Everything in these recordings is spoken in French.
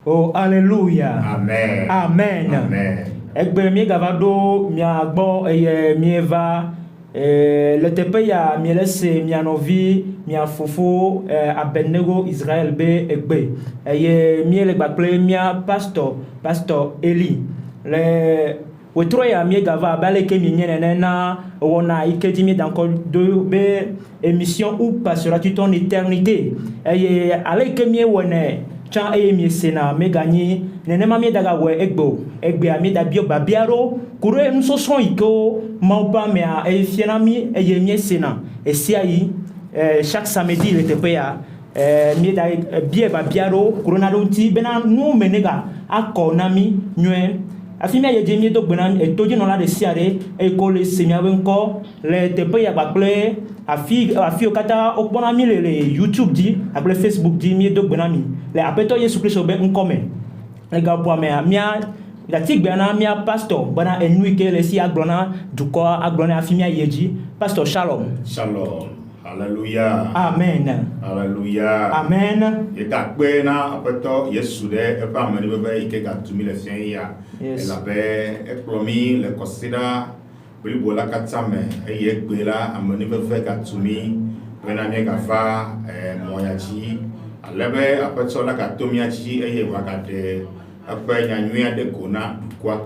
Oh, alléluia. Amen. Amen. Amen. Egbe mi gavado mi agbo mi eva le tepe ya mi lese mi anovi mi afofo Abednego Israël be egbe mi le gbakple mi pastor Eli le wetro ya mi gava bale ke mi nyene na wona iketi mi danko do be émission où passeras-tu ton éternité ale ke mi wone chan mi sena me gagné nenema mi daga we egbe ami da bio babiaro kure nso son iko mauba me a fiena mi mi sena siai chaque samedi le tepea mi da bie babiaro corona donti bena nu menega akonami nwe afimi ye jemi do gbena toji no la de siare ko le semia wenko le tepea bakple afi okata okpona mi le YouTube di akple Facebook di mi do gbena mi le apeto Yesu Kristo be nkome le gabo me mia la tigbena mia pastor bana enui ke le si aglona duko aglona afimi yeji pastor Shalom. Hallelujah. Amen. Hallelujah. Amen. Eta kwena apeto Yesu de e pa mani bebe ike gatumi le sien ya. Yes. La be e plomi le consider Bible la katame e ye gbela amani bebe gatumi bena mi gafa moyaji alebe apeto la gatomi aji e ye wakade ape nyanyua de kona dukwa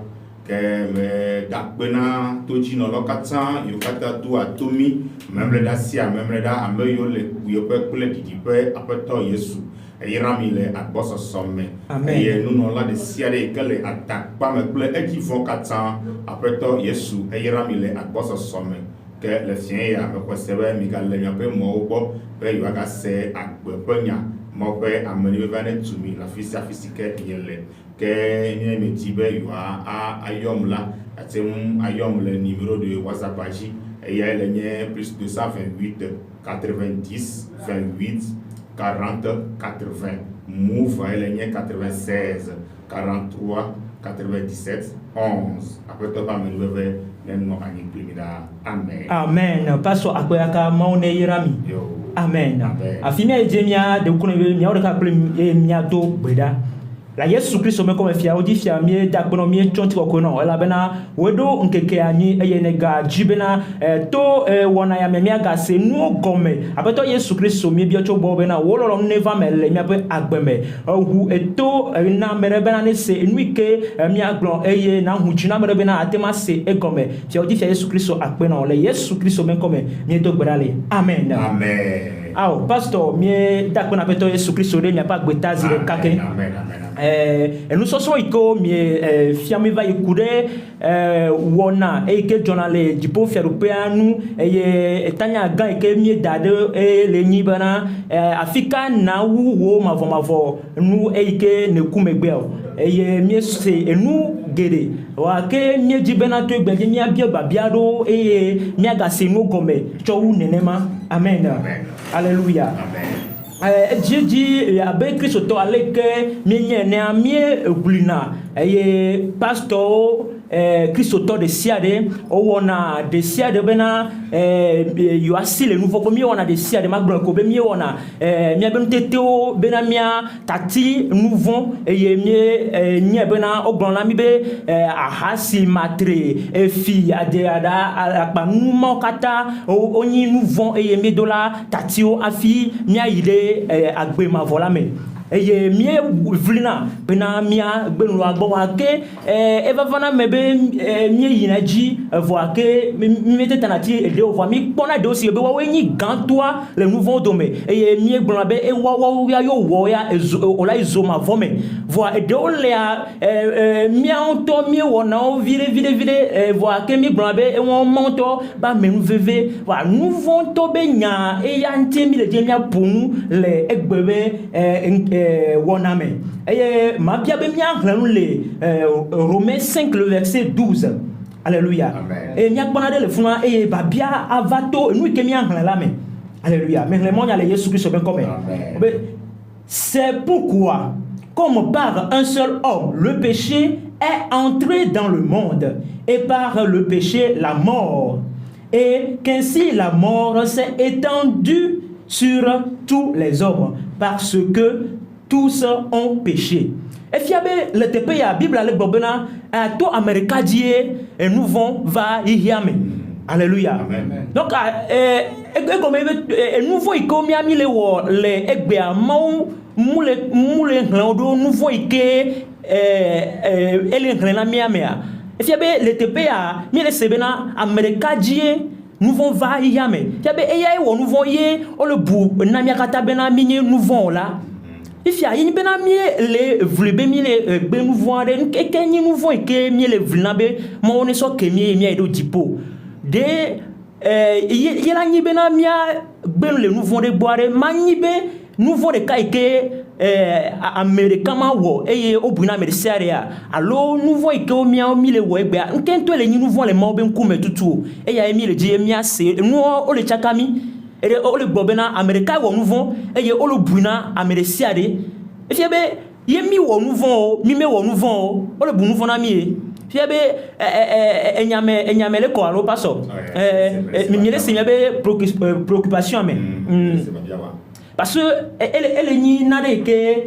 ke me dakbena toji no lokatan yokata tu atomi memle da sia memle da ameyo le yope kule didipe apeto Yesu eyirami le agboso somme eye nuno la de sia de kele atakpa me kule ejifon katan apeto Yesu eyirami le agboso somme ke le sien ya me kwesebe mi gale nyape mo obo be yo aga se agbepenya mo pe ameni be vane tumi la fisike yele ke ni me tibe yo a ayom la atem ayom le numéro de WhatsApp aji et il y a le plus 228 90 28 40 80 move il y a 96 43 97 11 après toi pas me lever non amen. Amen. Paso akwaka maune yirami. Amen. Afimia ejemia de kuno mi awreka plem mi ado beda. La Yesu Kristo me comme fia odi fia mi da bono mi tonti ko no ela bena wedo nkeke anyi eyenega jibena to wona ya me mi aga se nu gome abeto Yesu Kristo mi bi ocho bo bena wo lo neva mele mi abe agbeme hu eto na mere bena ne se enwike mi aglon eye na hu jina mere bena atema se egome fia odi fia Yesu Kristo akpe na le Yesu Kristo me comme mi do gberale amen. Amen. Aw pastor mi da ko na abeto Yesu Kristo de mi pa gbetazi le kake. Amen. Et nous sommes iko mi fiami va ikude wona e ke jonale dipo fiarupeanu e tanya ga e ke mi dade e le nyibana afika na wo mavo nu e ke ne kumegbe e mi se enu gere wa ke mi jibena to egbe mi abia babiado e mi aga se no gome chowu nenema amen. Alléluia. Amen. Djiji abe Kristo to aleke mienye ne amie gulina pastor Kristo to de siade o wona de siade bena you asi le nouveau comme wona de siade magbon ko be mi wona mi abem teteo bena mia tati nouveau mi nye bena ogbon la mi be ahasi matre fi ade ada akpa numa kata onyi nouveau mi dola tatio afi mi aide agbe ma vola me eye mie vlina bena mia gbenu agbo wa ke eva vana mebe mie yinaji voa ke mi tetanati ede voa mi pona de aussi be wa wenyi gantoa le nouveau dome eye mie gbenu be e wa ya yo wo ya ola izoma vome voa ede o le mia onto mi wona o vide voa ke mi gbenu be e won monto ba menu veve wa nouveau to be nya e ya ntemi le mia punu le egbebe woname et ma bien Romains 5 le verset 12. Alléluia. Et n'y a pas de le fond et babia avato nous qui m'y enlame. Alléluia. Mais le monde a les Jésus Christ bien comme. C'est pourquoi comme par un seul homme le péché est entré dans le monde et par le péché la mort et qu'ainsi la mort s'est étendue sur tous les hommes parce que tous ont péché. Efiabe le tepe ya Bible ale bobena to America die et nous vont va yiame. Alléluia. Amen. Donc nous vont ikomi ami le wo le egbe amau mule hlodo nous vont ike ele hlena miamea. Efiabe le tepe ya mi le sebena America die nous vont va yiame. Fiabe eya wo nous vont ye o le bu na miakata bena minye nous vont là. Ifia yini bena mie le vlebe mi le be nous voir de ke ni nous voit ke mi le vlnabe mo on so ke mi do dipo de yela ni bena mia be le nous voir de boire mani be nous voir de kai ke America ma wo eye obuna merceria allo nous voit ke o mia o mi le wo egbe nkento le ni nous voir le mo be nkume tutu eya mi le die mia se nous o le chakami et le bobena America wo nouveau et ye o le buina Americiade et fiabe ye mi wo nouveau mi me wo nouveau o le bu nouveau na mi fiabe enyame le ko alo paso mi le signabe préoccupation mais parce que elle ni na de ke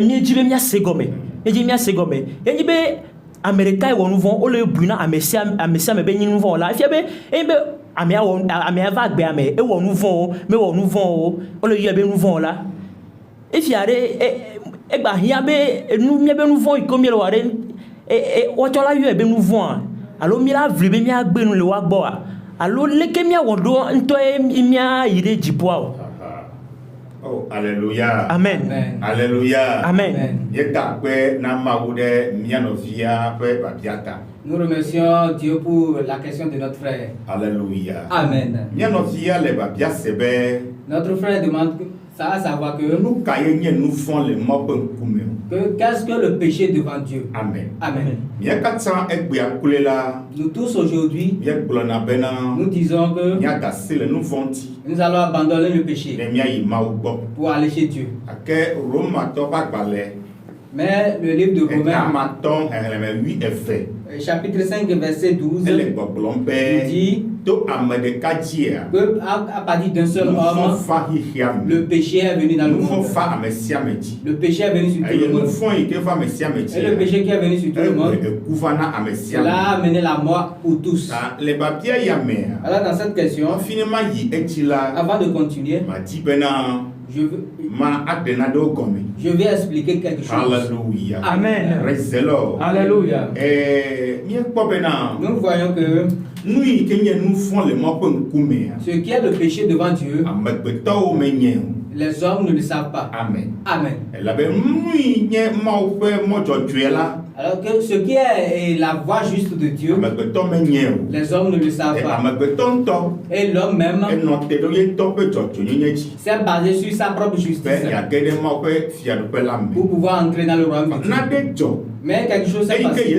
mi jibe mi asegome e ji mi asegome e ni be America wo nouveau o le buina Americia me be ni nouveau la fiabe e be amia va gbe ame e wo nouveau me wo nouveau o le yebe nouveau là e fiare e gba hia be nu mi be nouveau ikomi le ware o chola yebe nouveau allo mi la vle be mi agbe nu le wa gbo allo leke mi awodo nto mi a ire jipo Oh, alléluia. Amen. Alléluia. Amen. Yetakwe na maude mianovia pe babiata. Nous remercions Dieu pour la question de notre frère. Alléluia. Amen. Mianovia le babia sebe. Notre frère demande ça à savoir que nous kayenye nous font le mopen kume. Qu'est-ce que le péché devant Dieu? Amen. Amen. Miakatsan egbe akulela. Nous tous aujourd'hui, Miakulona bena. nous disons que Miakasile nous fonti. nous allons abandonner le péché Ne miayi maubo. pour aller chez Dieu. Ake Roma to bakbale. Mais le livre de Romains, Amaton eleme 8 effet. chapitre 5, verset 12, Ele nous gboglombe. dit To amede kajia. que à partir d'un seul homme, le péché est venu dans le monde. Le péché est venu sur tout le monde. Et le péché qui est venu sur tout le monde, cela a amené la mort pour tous. Alors dans cette question, avant de continuer, je vais expliquer quelque chose. Alléluia. Amen. Praise the Lord. Alléluia. Nous voyons que ce qui est le péché devant Dieu, les hommes ne le savent pas. Amen. Amen. Alors que ce qui est la voie juste de Dieu, les hommes ne le savent pas. Et l'homme même s'est basé sur sa propre justice pour pouvoir entrer dans le royaume de Dieu. Mais quelque chose s'est passé.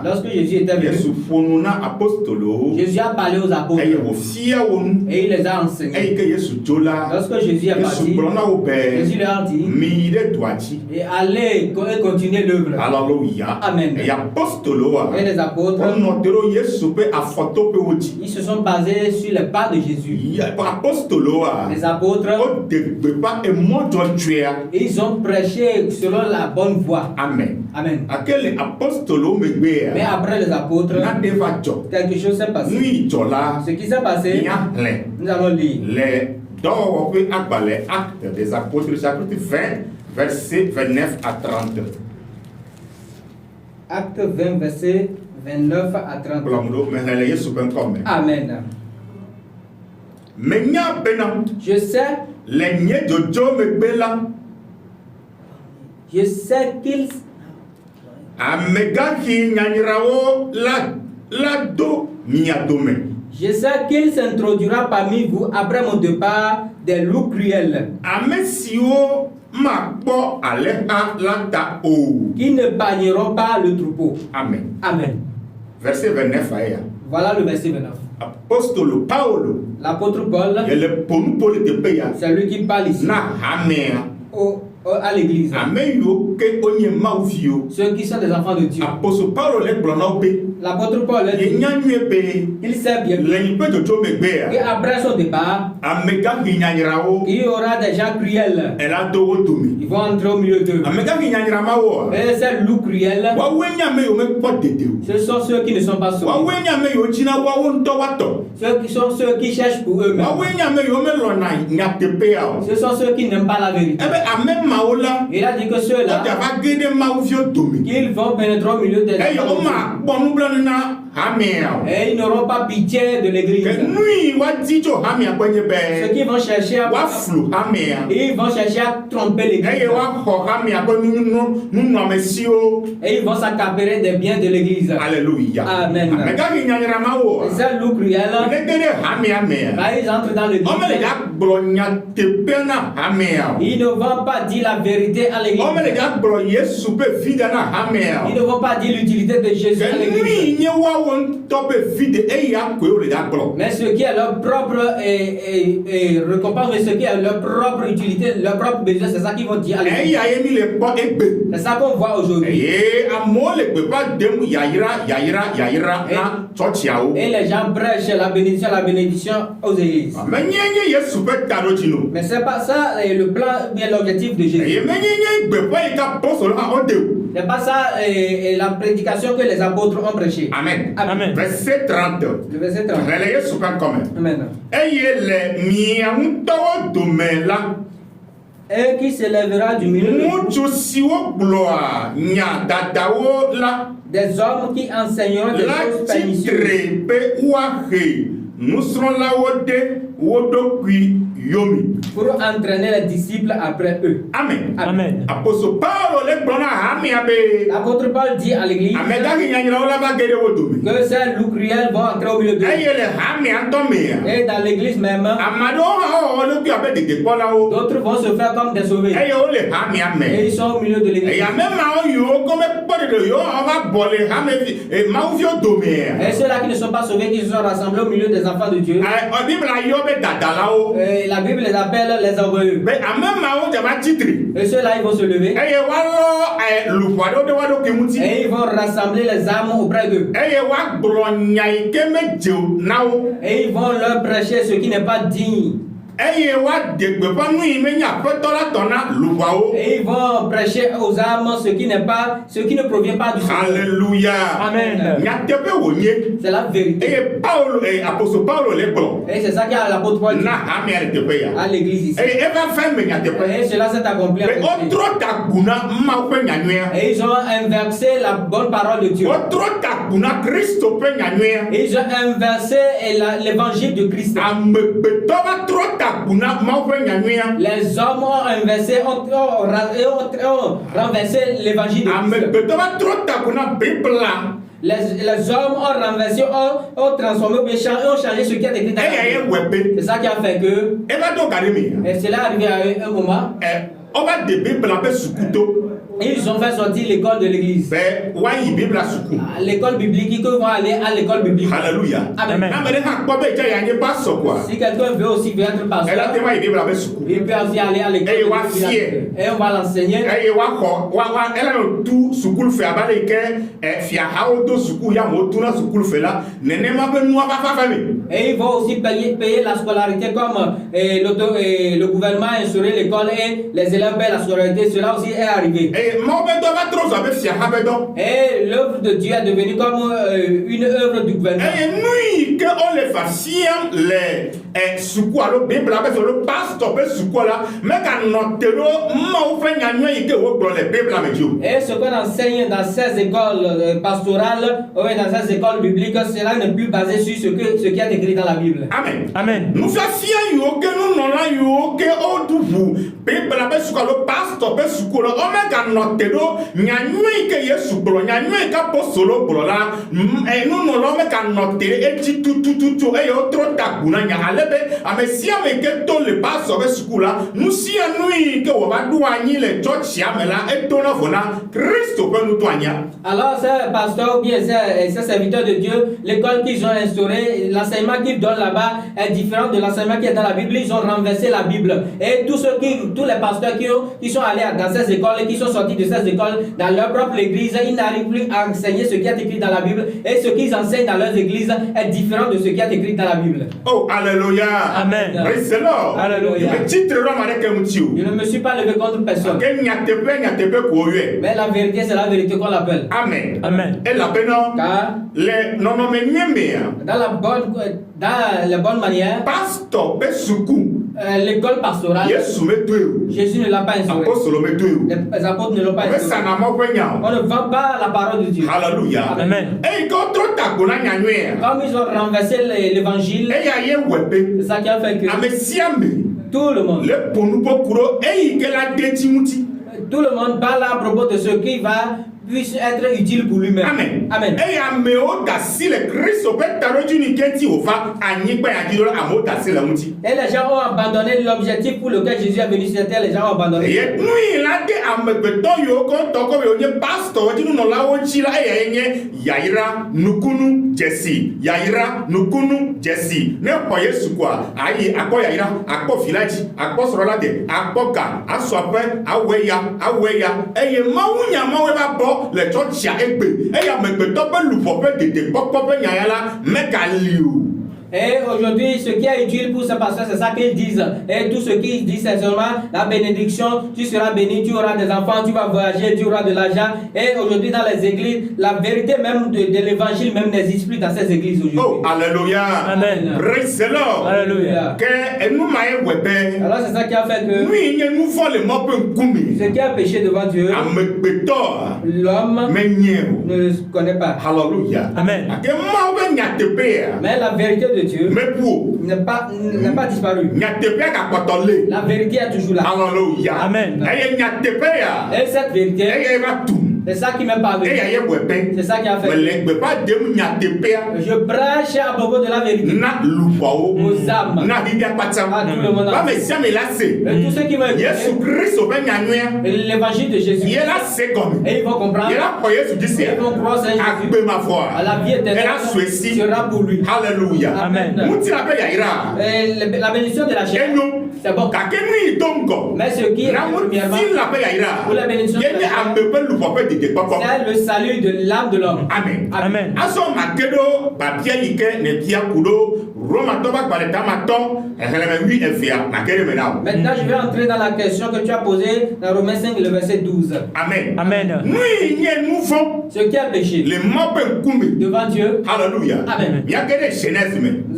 Lorsque Jésus était venu, Jésus a parlé aux apôtres et il les a enseignés. Lorsque Jésus est parti, Jésus leur a dit et allez continuer l'œuvre. Amen. Et les apôtres, ils se sont basés sur les pas de Jésus. Les apôtres, ils ont prêché selon la bonne voie. Amen. Amen. Mais Mais après les apôtres, quelque chose s'est passé. Ce qui s'est passé, nous allons lire. Les Actes des Apôtres, chapitre 20, versets 29 à 30. Acte 20, verset 29 à 30. Amen. Je sais qu'ils Je sais qu'il s'introduira parmi vous après mon départ des loups cruels qui ne bagneront pas le troupeau. Amen. Amen. Verset 29. Voilà le verset 29. Apostolo Paulo, L'apôtre Paul, c'est lui qui parle ici à l'église. Ceux qui sont des enfants de Dieu. L'apôtre Paul dit, il sait bien qu'après son départ, il y aura des gens cruels. Ils vont entrer au milieu d'eux. Et ces loups cruels, ce sont ceux qui ne sont pas sauvés. Ceux qui cherchent pour eux-mêmes. Ce sont ceux qui n'aiment pas la vérité. Il a dit que ceux-là, qu'ils vont pénétrer au milieu des gens. Et ils n'auront pas pitié de l'église. Ceux qui vont chercher à ils vont chercher à tromper l'église. Et ils vont s'accaparer des biens de l'église. Alléluia. Amen. Ces loups cruels, ils entrent dans l'église. Ils ne vont pas dire la vérité à l'église. Ils ne vont pas dire l'utilité de Jésus à l'église. Mais ce qui est leur propre récompense, mais ce qui est leur propre utilité, leur propre besoin, c'est ça qu'ils vont dire à l'église. C'est ça qu'on voit aujourd'hui. Et les gens prêchent la bénédiction aux églises. Mais c'est pas ça le plan, bien l'objectif de Jésus. C'est pas ça la prédication que les apôtres ont prêché. Amen. Amen. Verset 30. Le verset 30. Relayez super commun. Amen. Et qui s'élèvera du milieu des hommes qui enseigneront des choses pernicieuses. Nous serons là pour entraîner les disciples après eux. Amen. Amen. L'apôtre Paul dit à l'église que ces loups cruels vont entrer au milieu d'eux. Et dans l'église même, d'autres vont se faire comme des sauvés. Et ils sont au milieu de l'église. Et ceux-là qui ne sont pas sauvés, qui se sont rassemblés au milieu des enfants de Dieu. La Bible les appelle les orgueilleux. Et ceux-là, ils vont se lever. Et ils vont rassembler les âmes auprès d'eux. Et ils vont leur prêcher ce qui n'est pas digne. Et ils vont prêcher aux âmes ce qui ne provient pas du Seigneur. Alléluia. Amen. C'est la vérité. Et c'est ça qu'il y a à l'apôtre Paul dit à l'église ici. Et cela s'est accompli. Et ils ont inversé la bonne parole de Dieu. Et ils ont inversé l'évangile de Christ. Les hommes ont inversé, ont renversé l'évangile de Christ. Les hommes ont renversé, ont transformé, ont changé ce qui a été écrit dans la Bible. C'est ça qui a fait que. Et cela est arrivé à un moment. Ils ont fait sortir l'école de l'église. L'école biblique, ils vont aller à l'école biblique. Alléluia. Amen. Si quelqu'un veut aussi être pasteur, il peut aussi aller à l'école biblique. Et on va l'enseigner. Et ils vont aussi payer la scolarité comme le gouvernement a instauré l'école et les élèves paient la scolarité. Cela aussi est arrivé. Et l'œuvre de Dieu est devenue comme une œuvre du gouvernement. Et ce qu'on enseigne dans ces écoles pastorales ou dans ces écoles bibliques, cela n'est plus basé sur ce qui est écrit dans la Bible. Amen. Amen. Nous alors ces pasteurs ou bien ces serviteurs de Dieu, l'école qu'ils ont instaurée, l'enseignement qu'ils donnent là-bas est différent de l'enseignement qui est dans la Bible. Ils ont renversé la Bible. Et tous les pasteurs qui sont allés dans ces écoles et qui sont sortis de ces écoles dans leur propre église, ils n'arrivent plus à enseigner ce qui est écrit dans la Bible et ce qu'ils enseignent dans leurs églises est différent de ce qui est écrit dans la Bible. Oh, alléluia. Amen. Praise the Lord. Alléluia. Je ne me suis pas levé contre personne. Mais la vérité, c'est la vérité qu'on l'appelle. Amen. Amen. Et la peine, Car dans les bonnes manières, pasteur l'école pastorale, Jésus ne l'a pas instauré. Les apôtres ne l'ont pas instauré. On ne vend pas la parole de Dieu. Alléluia. Amen. Comme ils ont renversé l'évangile, c'est ça qui a fait que tout le monde parle à propos de ce qui va puisse être utile pour lui-même. Amen. Amen. Et les gens ont abandonné l'objectif pour lequel Jésus est venu sur cette terre. Les gens ont abandonné. Le church a épé et ya megbeto pe lupo pe dede pokpo pe nyaya la meka liu. Et aujourd'hui, ce qui est utile pour ce pasteur, c'est ça qu'ils disent. Et tout ce qu'ils disent, c'est seulement la bénédiction. Tu seras béni, tu auras des enfants, tu vas voyager, tu auras de l'argent. Et aujourd'hui, dans les églises, la vérité même de l'évangile même n'existe plus dans ces églises aujourd'hui. Oh, alléluia. Amen. Praise the Lord. Alléluia. Alors c'est ça qui a fait que ce qui a péché devant Dieu, l'homme ne connaît pas. Alléluia. Amen. Mais la vérité de Dieu n'a pas disparu. La vérité est toujours là. Alléluia. Amen. Et cette vérité, c'est ça qui m'a parlé. C'est ça qui a fait. Je prêche à propos de la vérité aux âmes, à tout le monde. Et tous ceux qui veulent l'évangile de Jésus, et ils vont comprendre, ils vont croire en Jésus, à la vie éternelle sera pour lui. Alléluia. Amen. La bénédiction de la chair, c'est bon. Mais ce qui est premièrement pour la bénédiction de la chair, c'est le salut de l'âme de l'homme. Amen. Amen. Maintenant, je vais entrer dans la question que tu as posée dans Romains 5, le verset 12. Amen. Amen. Ce qui a péché devant Dieu. Alléluia. Amen. Nous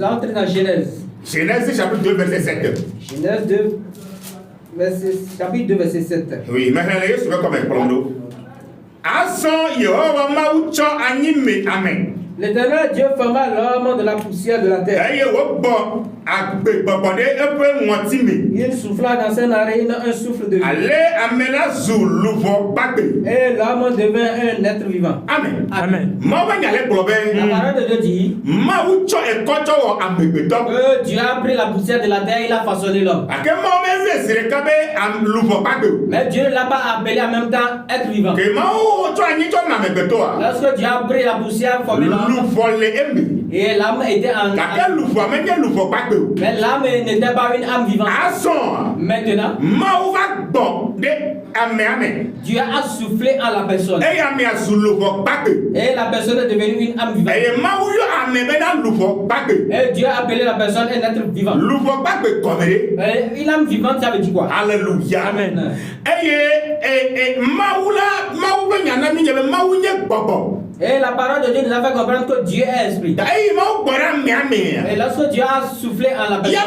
allons entrer dans Genèse. Genèse chapitre 2, verset 7. Genèse 2, chapitre 2, verset 7. Oui, maintenant, je vais comme un plan. Amen. L'Éternel Dieu forma l'homme de la poussière de la terre. Il souffla dans ses narines un souffle de vie. Et l'homme devint un être vivant. Amen. Amen. La parole de Dieu dit que Dieu a pris la poussière de la terre et il a façonné l'homme. Mais Dieu ne l'a pas appelé en même temps être vivant. Lorsque Dieu a pris la poussière formé l'homme, et l'âme était en mais l'âme n'était pas une âme vivante. Maintenant, Dieu a soufflé en la personne. Et la personne est devenue une âme vivante. Et Dieu a appelé la personne un être vivant. Une âme vivante, ça veut dire quoi? Alléluia. Amen. Et la parole de Dieu nous a fait comprendre que Dieu est esprit. Et lorsque Dieu a soufflé en la personne,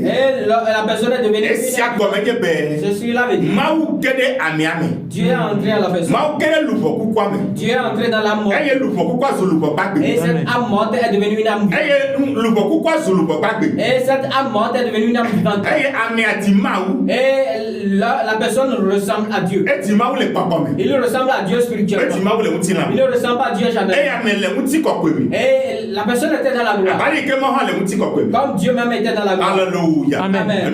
et la personne est devenue celui-là veut dire Dieu est entré en la personne. Dieu est entré dans la mort. Et cette âme morte est devenue une âme vivante. Et cette âme morte est devenue une âme vivante. Et la personne ressemble à Dieu. Il ressemble à Dieu spirituellement. Il ne ressemble pas à Dieu jamais. Et la personne était dans la gloire. Comme Dieu même était dans la gloire. Alléluia. Amen.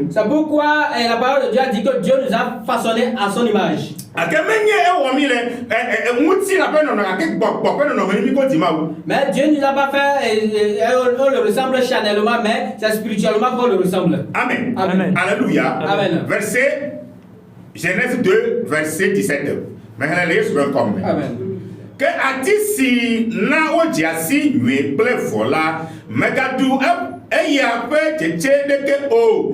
C'est pourquoi la parole de Dieu a dit que Dieu nous a façonné à son image. Mais Dieu ne nous a pas fait, on le ressemble charnellement, mais c'est spirituellement qu'on le ressemble. Amen. Amen. Alléluia. Amen. Verset Genèse 2, verset 17. Amen. Que atisi na ojiasi nwe ple vola megadu eya pe cheche deke o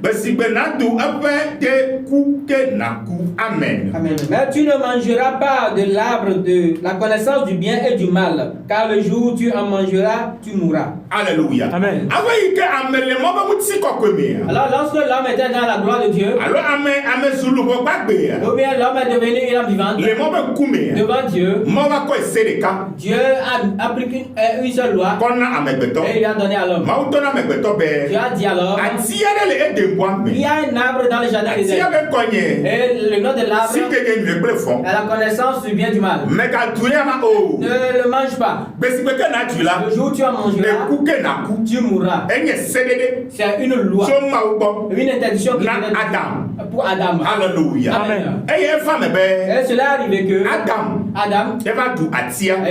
besigbe na du ape de kuke naku. Amen. Amen. Mais tu ne mangeras pas de l'arbre de la connaissance du bien et du mal, car le jour où tu en mangeras, tu mourras. Alléluia. Amen. Alors lorsque l'homme était dans la gloire de Dieu, ou bien l'homme est devenu une âme vivante devant Dieu, Dieu a pris une seule loi et il a donné à l'homme. Dieu a dit alors, il y a un arbre dans le jardin des Éden. Et le nom de l'arbre est la connaissance du bien et du mal. Ne le mange pas. Le jour où tu en mangeras, tu mourras. C'est une loi, une interdiction qui est pour Adam. Alléluia. Amen. Et cela est arrivé que Adam,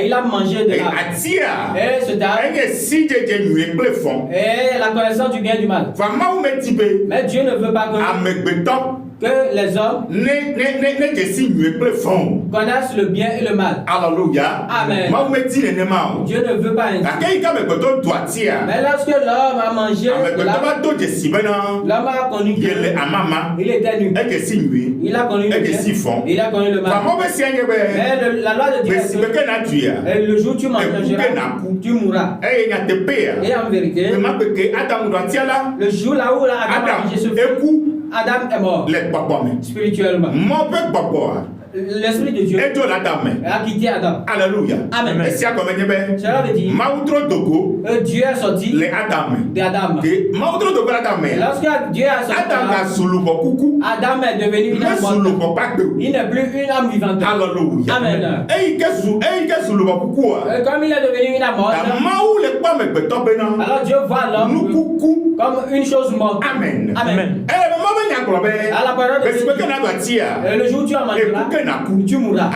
il a mangé de l'arbre. Et ce arbre est la connaissance du bien et du mal. Mais Dieu ne veut pas que les hommes connaissent le bien et le mal. Alléluia. Amen. Dieu ne veut pas ainsi. Mais lorsque l'homme a mangé, l'homme a connu Dieu. Il était nu. Il a connu le bien. Il a connu le mal. Mais la loi de Dieu est que le jour où tu mangeras, tu mourras. Et en vérité, le jour là où Adam a mangé ce fruit, Adam est mort spirituellement. L'Esprit de Dieu a quitté Adam. Alléluia. Amen. Cela veut dire Dieu est sorti d'Adam. Lorsque Dieu a sorti Adam est devenu une âme morte. Il n'est plus une âme vivante. Alléluia. Amen. Comme il est devenu une âme morte, alors Dieu voit l'homme comme une chose morte. Amen. Amen. À la parole de Dieu, le jour où tu en mangeras, tu mourras.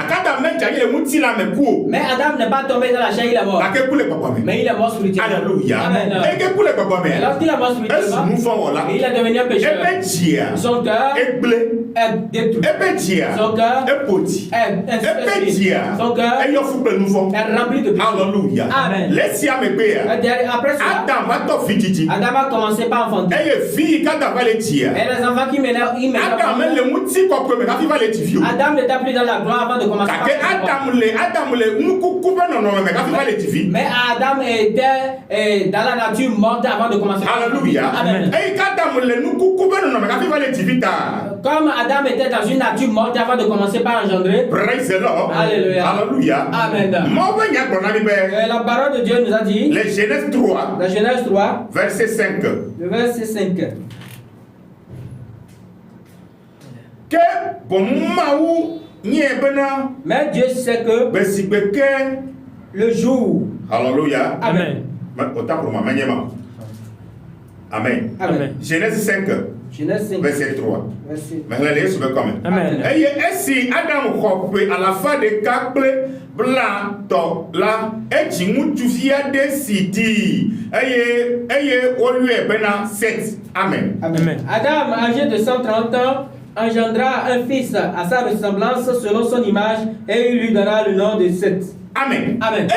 Mais Adam n'est pas tombé dans la chair, il est mort. Mais il est mort spirituellement. Alléluia. Amen. Et lorsqu'il est mort spirituellement, il est devenu un pécheur. Son cœur est détruit. Son cœur est inspiré. Son cœur est rempli de péché. Alléluia. Amen. Après cela, Adam a commencé par enfanter. Et les enfants qui m'énervent, Adam n'était plus dans la gloire avant de commencer par mais Adam était dans la nature morte avant de commencer. Alléluia. Amen. Comme Adam était dans une nature morte avant de commencer par engendrer. Praise the Lord. Alléluia. Alléluia. Amen. La parole de Dieu nous a dit. La Genèse 3. La Genèse 3. Verset 5. Le verset 5. Que bon mais Dieu sait que le jour. Alléluia. Amen. Amen. Amen. Genèse 5. Genèse 5. Verset 3. Amen. Et si Adam crope à la fin de caple blanc là et Jimutufia de City. Aye au lieu bena 7. Amen. Amen. Adam, âgé de 130 ans, engendra un fils à sa ressemblance selon son image et il lui donna le nom de Seth. Amen. Amen.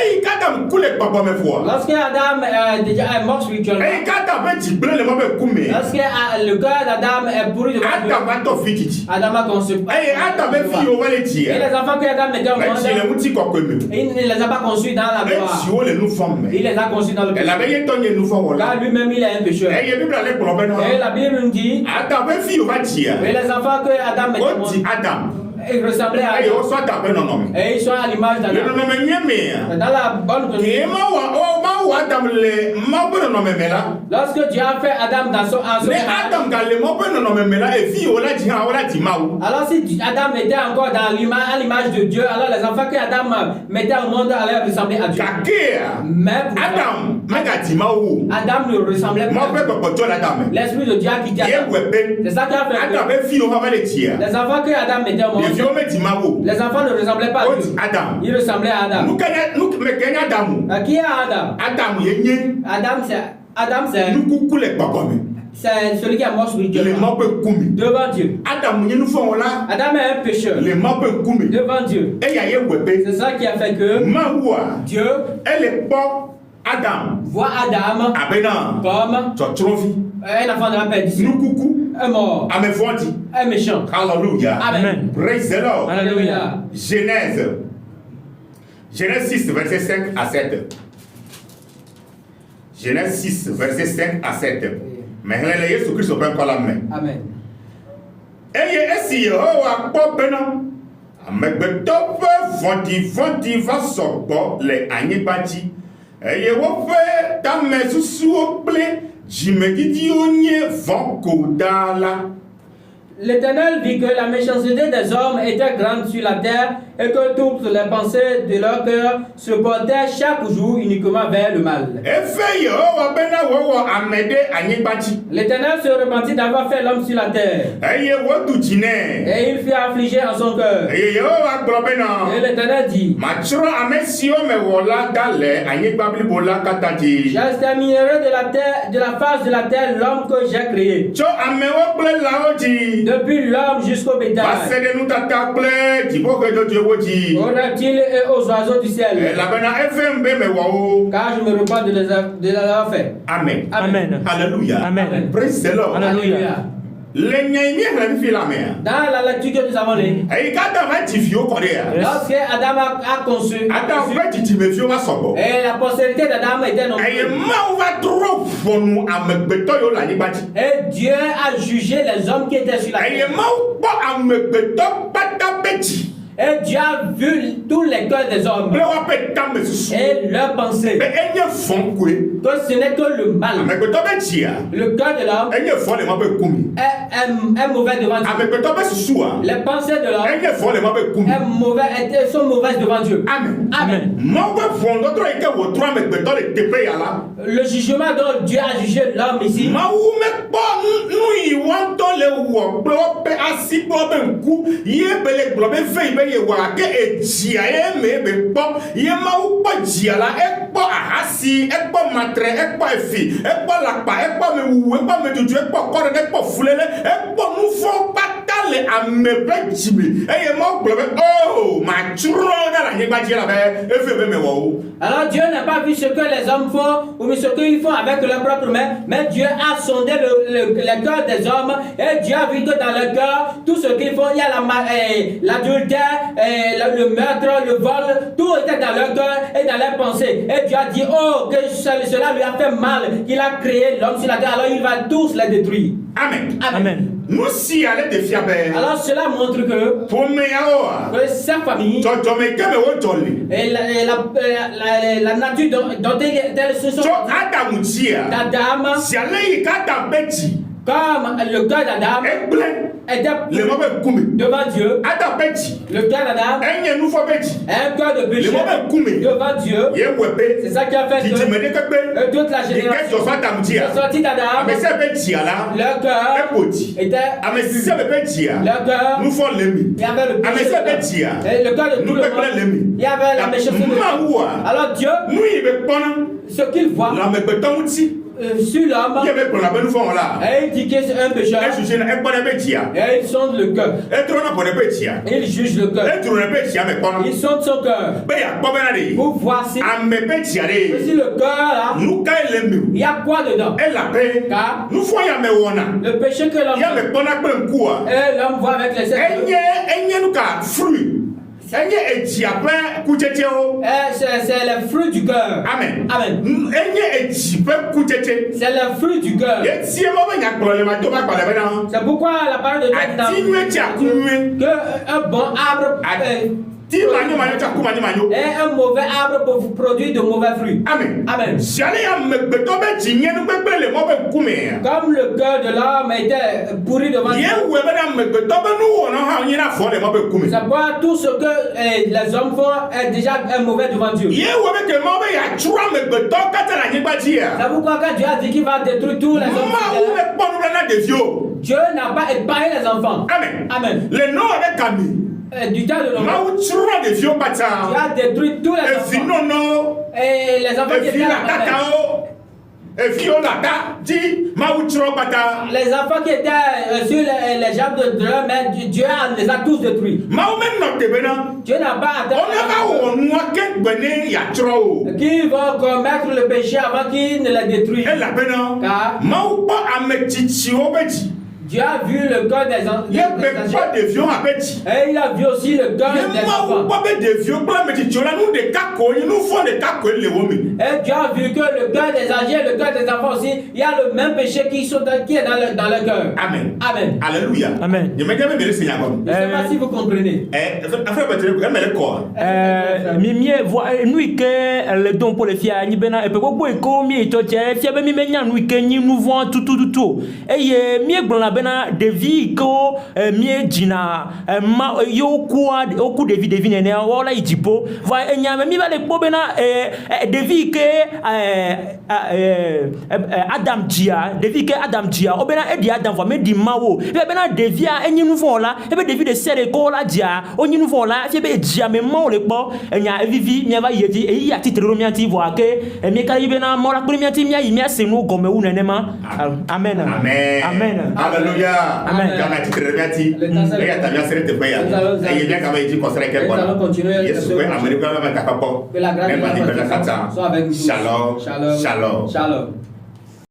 Lorsque Adam déjà est mort spirituellement, lorsque le cœur d'Adam est pourri de Adam a conçu. Et les enfants que Adam mettait au monde, il ne les a pas conçus dans la gloire. Il les a conçus dans le péché. Car lui-même il est un pécheur. Et la Bible nous dit, et les enfants que Adam mettait au monde, ils ressemblaient à Adam. Et ils sont à l'image d'Adam. Dans la bonne conduite. Lorsque Dieu a fait Adam dans son alors si Adam était encore dans l'image de Dieu, alors les enfants que Adam mettait au monde allaient ressembler à Dieu. Mais Adam ne ressemblait pas à Dieu. L'esprit de Dieu a quitté Adam. C'est ça qui a fait les enfants que Adam mettait au monde, les enfants ne ressemblaient pas à Dieu. Ils ressemblaient à Adam. Qui est Adam? Adam c'est celui qui est mort spirituellement devant Dieu. Adam est un pécheur devant Dieu. C'est ça qui a fait que Dieu voit Adam comme un enfant de la perdition, un mort, un méchant. Hallelujah. Amen. Praise the Lord. Alléluia. Genèse 6, verset 5 à 7. Genèse 6, verset 5 à 7. Mais elle est Jésus Christ au pain par la main. Amen. Et si Yehowa kpɔ bena amegbetɔ ƒe vɔ̃ɖivɔ̃ɖi va sɔgbɔ le anyigba dzi eye woƒe tamesusuwo kple dzimedzidziwo nye vɔ̃ ko ɖaa la. L'Éternel vit que la méchanceté des hommes était grande sur la terre et que toutes les pensées de leur cœur se portaient chaque jour uniquement vers le mal. L'Éternel se repentit d'avoir fait l'homme sur la terre. Et il fut affligé en son cœur. Et l'Éternel dit: j'exterminerai de la face de la terre l'homme que j'ai créé. Depuis l'homme jusqu'au bétail, aux reptiles et aux oiseaux du ciel. Car je me repens de les avoir fait. Amen. Amen. Alléluia. Amen. Praise the Lord. Alléluia. Dans la lecture que nous avons lue, lorsque Adam a conçu, et la postérité d'Adam était nombreuse, et Dieu a jugé les hommes qui étaient sur la terre. Et Dieu a vu tous les cœurs des hommes et leurs pensées. Que ce n'est que le mal. Le cœur de l'homme est mauvais devant Dieu. Les pensées de l'homme sont mauvaises devant Dieu. Amen. Amen. Le jugement dont Dieu a jugé l'homme ici, alors Dieu n'a pas vu ce que les hommes font ou ce qu'ils font avec leurs propres mains, mais Dieu a sondé le cœur des hommes et Dieu a vu que dans le cœur, tout ce qu'ils font, il y a l'adultère, le meurtre, le vol, tout était dans leur cœur et dans leurs pensées. Et Dieu a dit: oh, que cela lui a fait mal, qu'il a créé l'homme sur la terre, alors il va tous les détruire. Amen. Amen. Nous si allez de fiaber. Alors cela montre que sa famille et la nature dont elles se sont d'Adam, comme le cœur d'Adam était devant Dieu, le cœur d'Adam est un cœur de péché devant Dieu. C'est ça qui a fait que toute la génération est sortie d'Adam. Leur cœur était leur cœur, il y avait le péché et le cœur de tout le monde, il y avait la méchanceté. Alors Dieu, ce qu'il voit sur l'homme, et il dit que c'est un pécheur, et il sonde le cœur, il juge le cœur, il sonde son cœur pour voir si le cœur là, il y a quoi dedans, car le péché que l'homme et l'homme voit avec les sept c'est le fruit du cœur. Amen. Amen. C'est le fruit du cœur. C'est pourquoi la parole de Dieu dit que un bon arbre Et un mauvais arbre pour produire de mauvais fruits. Amen. Amen. Comme le cœur de l'homme était pourri devant Dieu. C'est pourquoi tout ce que les hommes font est déjà mauvais devant Dieu. C'est pourquoi quand Dieu a dit qu'il va détruire tous les hommes, Dieu n'a pas épargné les enfants. Amen. Amen. Du temps de Noé, Dieu a détruit tous les enfants. Et les enfants qui étaient là. Les enfants qui étaient sur les jambes de leur mère, Dieu les a tous détruits. Dieu n'a pas attendu qu'ils vont commettre le péché avant qu'il ne les détruise. Car Dieu a vu le cœur des enfants. Et il a vu aussi le cœur des enfants. Et Dieu a vu que le cœur des âgés et le cœur des enfants aussi, il y a le même péché qui est dans le cœur. Amen. Amen. Alléluia. Amen. Je ne sais pas si vous comprenez. Nous que le don pour les filles, ni bena et peu beaucoup et comme il toche, fia be mi menya nous que ni nous voit tout. Et mi blanc bena de vie ko mi dina ma yo quoi au coup de vie nene wala ijipo va enya mi va le po bena de vie que Adam dia de vie que Adam dia o bena e di Adam va me di mawo e bena de vie a enyi nous vola e be de vie de serre ko la dia onyi nous vola fia be dia me mawo le po enya vivi mi va yedi e ya titre mi anti voir que mi ka bena mo la ko mi anti mi ayi mi asenu gome wu nene ma amen amen Alléluia. Amen. Que la grâce de Dieu soit avec nous. Shalom. Shalom.